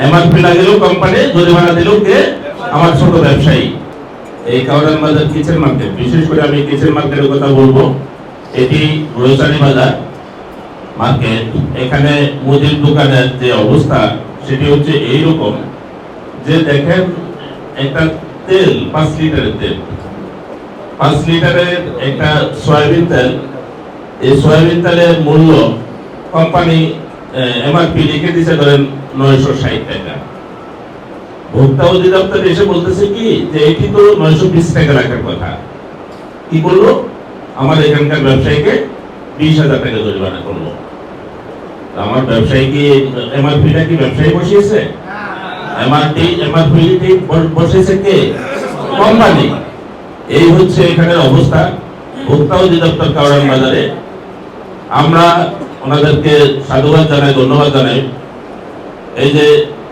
MRP লাগলেও company, জরিমানা দিলেও কে? আমার ছোট ব্যবসায়ী। এই কাউরান বাজার কিচেন মার্কেট, বিশেষ করে আমি কিচেন মার্কেটের কথা বলবো। এটি গ্রোসারি বাজার মার্কেট। এখানে মুদির দোকানের যে অবস্থা সেটি হচ্ছে এইরকম যে দেখেন, একটা তেল 5 লিটারের তেল, 5 লিটারের একটা সয়াবিন তেল। এই সয়াবিন তেলের মূল্য কোম্পানি এমআরপি লিখে দিচ্ছে ধরেন 960 টাকা। ভোক্তা অধিদপ্তর এসে বলতেছে কি যে এটি তো 920 টাকা রাখার কথা। কি করলো? আমার এখানকার ব্যবসায়ীকে 20,000 টাকা জরিমানা করলো। আমার ব্যবসায়ী কি এমআরপিটা কি ব্যবসায়ী বসিয়েছে? এমআরপি বসেছে কে? কোম্পানি। এই হচ্ছে এখানের অবস্থা। ভোক্তা অধিদপ্তর কাউরান বাজারে আমরা ওনাদেরকে সাধুবাদ জানাই, ধন্যবাদ জানাই। এই যে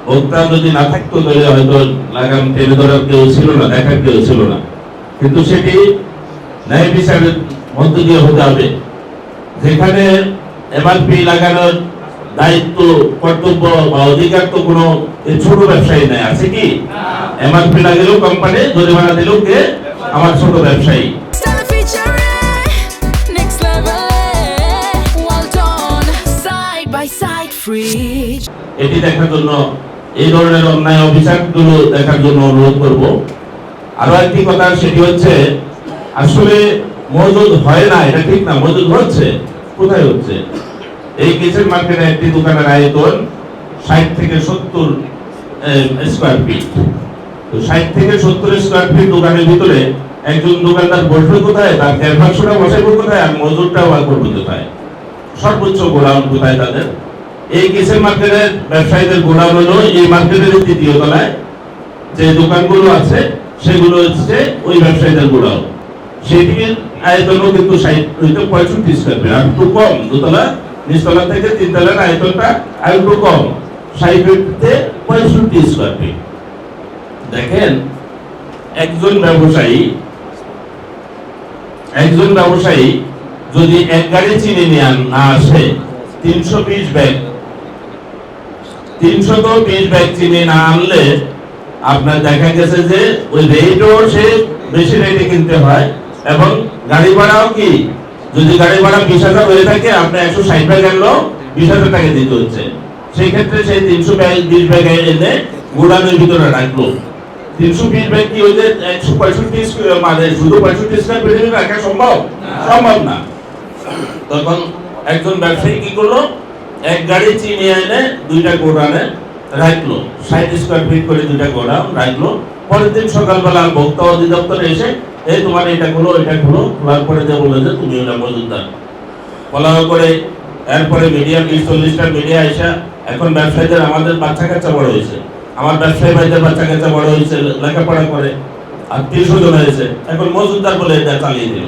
ভোক্তা যদি না থাকতো তাহলে হয়তো লাগাম টেনে ধরার কেউ ছিল না, দেখার কেউ ছিল না। কিন্তু সেটি ন্যায় বিচারের মধ্য দিয়ে হতে হবে। যেখানে এমআরপি লাগানোর দায়িত্ব, কর্তব্য বা অধিকার তো কোনো ছোট ব্যবসায়ী নেই, আছে কি? এমআরপি লাগলেও কোম্পানি, জরিমানা দিলেও কে? আমার ছোট ব্যবসায়ী। এটি দেখার জন্য, এই ধরনের অন্যায় অভিযোগগুলো দেখার জন্য অনুরোধ করব। আরো একটি কথা, সেটি হচ্ছে আসলে মজুদ হয় না, এটা ঠিক না। মজুদ হচ্ছে, কোথায় হচ্ছে? এই কিচেন মার্কেটে একটি দোকানের আয়তন 60 থেকে 70 স্কয়ার ফিট। তো 60 থেকে 70 স্কয়ার ফিট দোকানের ভিতরে একজন দোকানদার বসবে কোথায়? তার ক্যানভাসটা বসাইব কোথায়? আর মজুরটাও আর করবে কোথায়? সর্বোচ্চ গোডাউন কোথায় তাদের? এই কিচেন মার্কেটের ব্যবসায়ীদের গোডাউন হলো এই মার্কেটের তৃতীয় তলায়। যে দোকানগুলো আছে সেগুলো হচ্ছে ওই ব্যবসায়ীদের গোডাউন। সেটির আয়তনও কিন্তু 65 স্কয়ার ফিট, আর একটু কম। দোতলা, নিচতলা থেকে তিনতলার আয়তনটা আর একটু কম, 60 ফিটতে 65 স্কয়ার ফিট। দেখেন, একজন ব্যবসায়ী যদি এক গাড়ি চিনি নিয়ে না আসে, 320 ব্যাগ চিনি না আনলে আপনার দেখা গেছে যে ওই রেটও সে বেশি রেটে কিনতে হয়, এবং গাড়ি ভাড়াও কি, যদি গাড়ি ভাড়া 20,000 হয়ে থাকে, আপনি 160 ব্যাগ আনলেও 20,000 টাকা দিতে হচ্ছে। সেই ক্ষেত্রে সেই 320 ব্যাগ এনে গোডাউনের ভিতরে রাখলো। 320 ব্যাগ কি হয়ে 165 মানে শুধু 65 স্কয়ার ফিটে রাখা সম্ভব না। তখন একজন ব্যবসায়ী কি করলো? এক গাড়ি চিনি এনে দুইটা গোডাউনে রাখলো, 60 স্কয়ার ফিট করে দুইটা গোডাউন রাখলো। পরের দিন সকালবেলা ভোক্তা অধিদপ্তরে এসে, এই তোমার এটা খোলো, খোলার পরে যে বললো যে তুমি ওটা মজুদদার। ফলাও করে এরপরে মিডিয়া 40টা মিডিয়া আসা, এখন ব্যবসায়ীদের, আমাদের বাচ্চা কাচ্চা বড় হয়েছে, আমার ব্যবসায়ী ভাইদের বাচ্চা কাচ্চা বড় হয়েছে, লেখাপড়া করে, 300 জন হয়েছে, এখন মজুদদার বলে এটা চালিয়ে দিল।